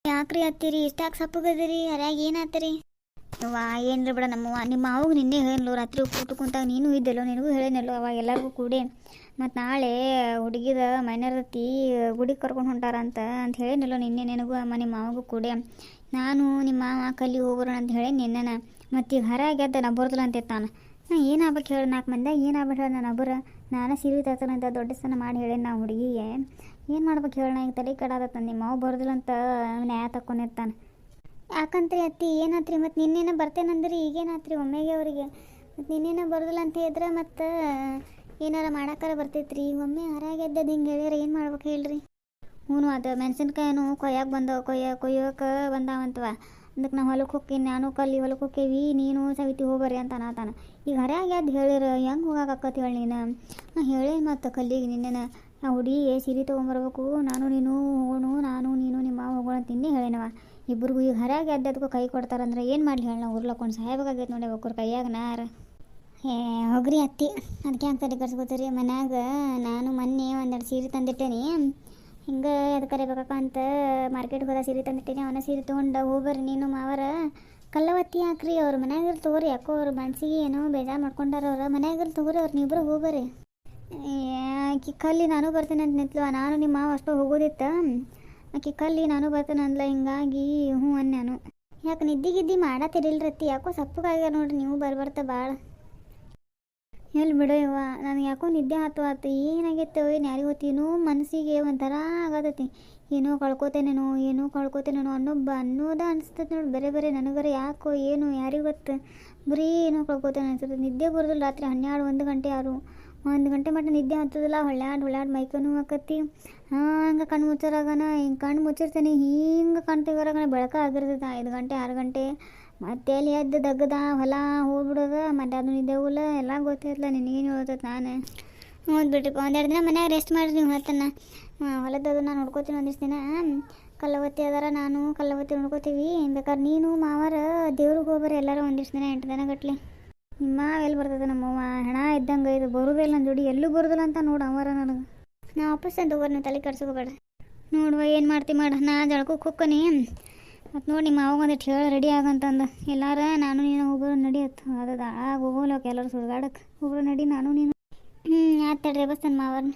ಯಾಕ್ರಿ ಹತ್ತೀರಿ ಇಷ್ಟಾಗ ಸಪ್ಪಗದಿರಿ ಅರ್ಯಾಗ ಏನಾತ್ರಿ? ಅವ್ವ ಏನ್ರಿ ಬಿಡ ನಮ್ಮವ್ವ ನಿಮ್ಮ ಮಾವಗೆ ನಿನ್ನೆ ಹೇಳಿದ್ಲು ರಾತ್ರಿ ಊಟ ಕುಂತಾಗ ನೀನು ಇದ್ದೆಲ್ಲೋ ನಿನಗೂ ಹೇಳೇನಲ್ಲೋ ಅವ ಎಲ್ಲರಿಗೂ ಕೂಡಿ ಮತ್ತು ನಾಳೆ ಹುಡುಗಿದ ಮೈನರತಿ ಗುಡಿಗೆ ಕರ್ಕೊಂಡು ಹೊಂಟಾರ ಅಂತ ಹೇಳೇನಲ್ಲೋ ನಿನ್ನೆ ನಿನಗೂ ಅಮ್ಮ ನಿಮ್ಮ ಮಾವಗೂ ಕೂಡಿ. ನಾನು ನಿಮ್ಮ ಮಾವ ಕಲ್ಲಿ ಹೋಗೋಣ ಅಂತ ಹೇಳಿ ನಿನ್ನೆ ಮತ್ತು ಈಗ ಹರ ಆಗ್ಯದ ನಬ್ಬರ್ದಲ್ಲ ಅಂತ ತಾನು ಏನಾಗ್ಬೇಕು ಹೇಳಿ 4 ಮಂದಿ ಏನಾಗ್ಬೇಕು ಹೇಳಿ ನಾನು ಒಬ್ಬರು ನಾನು ಸೀರೆ ತರ್ತಾನಂತ ದೊಡ್ಡ ಸ್ಥಾನ ಮಾಡಿ ಹೇಳೇನು ನಾವು ಹುಡುಗಿಗೆ ಏನು ಮಾಡ್ಬೇಕು ಹೇಳಿ ಈಗ ತಲೆ ಕಡಾದತ್ತ ನಿಮ್ಮ ಮಾವು ಬರೋದಿಲ್ಲ ಅಂತ ನ್ಯಾಯ ತಕ್ಕೊಂಡಿರ್ತಾನೆ. ಯಾಕಂತ್ರಿ ಅತ್ತಿ ಏನಾತ್ರಿ ಮತ್ತು ನಿನ್ನೇನ ಬರ್ತೇನಂದ್ರಿ ಈಗೇನಾತ್ರಿ ಒಮ್ಮೆಗೆ ಅವರಿಗೆ ಮತ್ತು ನಿನ್ನೇನ ಬರೋದಿಲ್ಲ ಅಂತ ಹೇಳಿದ್ರೆ ಮತ್ತು ಏನಾರ ಮಾಡಾಕಾರ ಬರ್ತೈತ್ರಿ ಒಮ್ಮೆ ಹರಾಗೆದ್ದದು ಹಿಂಗೆ ಹೇಳ್ಯಾರ ಏನು ಮಾಡ್ಬೇಕು ಹೇಳ್ರಿ? ಹ್ಞೂ ಅದು ಮೆಣಸಿನ್ಕಾಯಿನೂ ಕೊಯ್ಯೋಕೆ ಬಂದಾವಂತವ ಅದಕ್ಕೆ ನಾವು ಹೊಲಕ್ಕೆ ಹೋಗ್ತೀನಿ ನಾನು ಕಲ್ಲಿ ಹೊಲಕ್ಕೆ ಹೋಕ್ಕೇವಿ ನೀನು ಸವಿತಿ ಹೋಗ್ಬರ್ರಿ ಅಂತ ಅನ್ನತಾನ. ಈಗ ಹರ್ಯಾಗ್ಯದ್ದು ಹೇಳಿರ ಹೆಂಗೆ ಹೋಗಾಕತ್ತಿ ಹೇಳಿ ನೀನು? ಹೇಳಿ ಮತ್ತು ಕಲ್ಲಿಗೆ ನಿನ್ನೆನ ಆ ಹುಡುಗಿಗೆ ಸೀರೆ ತೊಗೊಂಬರ್ಬೇಕು ನಾನು ನೀನು ಹೋಗೋಣ ನಾನು ನೀನು ನಿಮ್ಮ ಮಾವ ಹೋಗೋಣ ಅಂತ ಇನ್ನೇ ಹೇಳೇನವ ಇಬ್ಬರಿಗೂ. ಈಗ ಹರ್ಯಾಗ್ಯದ್ದಕ್ಕೂ ಕೈ ಕೊಡ್ತಾರಂದ್ರೆ ಏನು ಮಾಡಲಿ ಹೇಳಿ ನಾವು ಉರ್ಲಕ್ಕೊಂಡು ಸಾಯಬೇಕಾಗೈತೆ ನೋಡಿ ಒಬ್ಬರು ಕೈಯಾಗ ನಾರ. ಹೋಗ್ರಿ ಅತ್ತಿ ಅದಕ್ಕೆ ಹಂಗೆ ತಲೆ ಕರ್ಸ್ಕೊತೀರಿ ಮನ್ಯಾಗ ನಾನು ಮೊನ್ನೆ 12 ಸೀರೆ ತಂದಿಟ್ಟೇನಿ ಹಿಂಗೆ ಅದು ಕರಿಬೇಕಕ್ಕ ಅಂತ ಮಾರ್ಕೆಟ್ಗೆ ಹೋದ ಸೀರೆ ತಂದಿಟ್ಟೇನಿ ಅವನ ಸೀರೆ ತೊಗೊಂಡು ಹೋಗ್ಬರ್ರಿ ನೀನು ಮಾವರ ಕಲ್ಲವತ್ತಿ ಹಾಕ್ರಿ ಅವ್ರು ಮನ್ಯಾಗಿರ್ ತೊಗೋರಿ ಯಾಕೋ ಅವ್ರ ಮನ್ಸಿಗೆ ಏನೋ ಬೇಜಾರು ಮಾಡ್ಕೊಂಡಾರ ಅವ್ರು ಮನ್ಯಾಗಿರ್ ತೊಗೋರಿ ಅವ್ರು ನೀವಿಬ್ಬರು ಹೋಗ್ಬರ್ರಿ. ಆಕಿ ಕಲ್ಲಿ ನಾನು ಬರ್ತೇನೆ ಅಂತ ನಿಂತ್ಲು ನಾನು ನಿಮ್ಮ ಮಾವ ಅಷ್ಟು ಹೋಗೋದಿತ್ತ ಆಕಿ ಕಲ್ಲಿ ನಾನು ಬರ್ತೇನೆ ಅಂದ್ಲ ಹಿಂಗಾಗಿ ಹ್ಞೂ ನಾನು ಯಾಕೆ ನಿದ್ದಿಗಿದ್ದಿ ಮಾಡತ್ತಿರಿಲ್ರತ್ತಿ ಯಾಕೋ ಸಪ್ಪಗಾಗ್ಯಾರ ನೋಡ್ರಿ ನೀವು ಬರ್ಬರ್ತ ಭಾಳ ಎಲ್ಲಿ ಬಿಡೋಯವ್ವ ನನಗೆ ಯಾಕೋ ನಿದ್ದೆ ಆತು ಏನಾಗೈತೆ ಏನು ಯಾರಿಗೆ ಗೊತ್ತೇನೋ ಮನಸ್ಸಿಗೆ ಒಂಥರ ಆಗತೈತಿ ಏನೋ ಕಳ್ಕೊತೇನೇನೋ ಅನ್ನೋದ ಅನಿಸ್ತೈತೆ ನೋಡಿ ಬೇರೆ ನನಗರೆ ಯಾಕೋ ಏನು ಯಾರಿಗೆ ಗೊತ್ತು ಬರೀ ಏನೋ ಕಳ್ಕೊತೇನೆ ಅನ್ಸುತ್ತೆ. ನಿದ್ದೆ ಬರೋದಿಲ್ಲ ರಾತ್ರಿ 12-1 ಗಂಟೆ 1 ಗಂಟೆ ಮಟ್ಟ ನಿದ್ದೆ ಹತ್ತದಿಲ್ಲ ಹೊಳ್ಯಾಡ್ ಮೈಕನೂ ಹಾಕತ್ತಿ ಹಂಗೆ ಕಣ್ಣು ಮುಚ್ಚರಾಗನ ಹಿಂಗೆ ಕಣ್ಣು ಮುಚ್ಚಿರ್ತೇನೆ ಹಿಂಗೆ ಕಣ್ಣು ತೆಗೋರಾಗನ ಬೆಳಕ ಆಗಿರ್ತೈತೆ 5 ಗಂಟೆ 6 ಗಂಟೆ ಮತ್ತೆ ಅಲ್ಲಿ ಎದ್ದು ದಗ್ಗದ ಹೊಲ ಹೋಗ್ಬಿಡೋದ ಮತ್ತೆ ಅದು ನಿದ್ದೆವುಲ್ಲ ಎಲ್ಲ ಗೊತ್ತಿರಲ್ಲ ನಿನಗೇನು ಹೇಳ್ತೈತೆ ನಾನು ಓದ್ಬಿಟ್ರಿಪ್ಪ 1-2 ದಿನ ಮನ್ಯಾಗ ರೆಸ್ಟ್ ಮಾಡಿರಿ ನೀವು ಹೇಳ್ತಾನೆ ಹೊಲದದು ನಾನು ನೋಡ್ಕೋತೀನಿ ಒಂದಿಷ್ಟು ದಿನ ಕಲ್ಲವತ್ತಿ ಅದಾರ ನಾನು ಕಲ್ಲವತ್ತಿ ನೋಡ್ಕೋತೀವಿ ಬೇಕಾದ್ರೆ ನೀನು ಮಾವಾರ ದೇವ್ರಿಗೆ ಹೋಗ್ಬರ್ರಿ ಎಲ್ಲರೂ ಒಂದಿಷ್ಟು ದಿನ 8 ದಿನ ಗಟ್ಲೆ. ನಿಮ್ಮ ಎಲ್ಲಿ ಬರ್ತದೆ ನಮ್ಮವ್ವ ಹೆಣ ಇದ್ದಂಗೆ ಇದು ಬರೋದಿಲ್ಲ ನನ್ನ ಜೋಡಿ ಎಲ್ಲೂ ಬರೋದಿಲ್ಲ ಅಂತ ನೋಡು ಅವರ ನನಗೆ ನಾ ವಾಪಸ್ ಅಂತ ಹೋಗೋರು ನೀವು ತಲೆ ಕಟ್ಸ್ಕೋಬೇಡ ನೋಡುವ ಏನು ಮಾಡ್ತಿ ಮಾಡ ನಾ ಜಳಕಕ್ಕೆ ಹೋಗ್ಕೊನಿ ಮತ್ತು ನೋಡಿ ನಿಮ್ಮ ಅವಾಗ ಒಂದಿಟ್ಟು ಹೇಳಿ ರೆಡಿ ಆಗಂತಂದು ಎಲ್ಲಾರ ನಾನು ನೀನು ಹೋಗೋರು ನಡಿಯತ್ತು ಅದು ಆಗ ಹೋಗೋಲಕ್ಕೆ ಎಲ್ಲರೂ ಸುಡ್ಗಾಡಕ್ಕೆ ಹೋಗೋರು ನಡಿ ನಾನು ನೀನು ಆಯ್ತು ತಡ್ರಿ ಬಸ್ತಾನೆ ಮಾವರ್ನ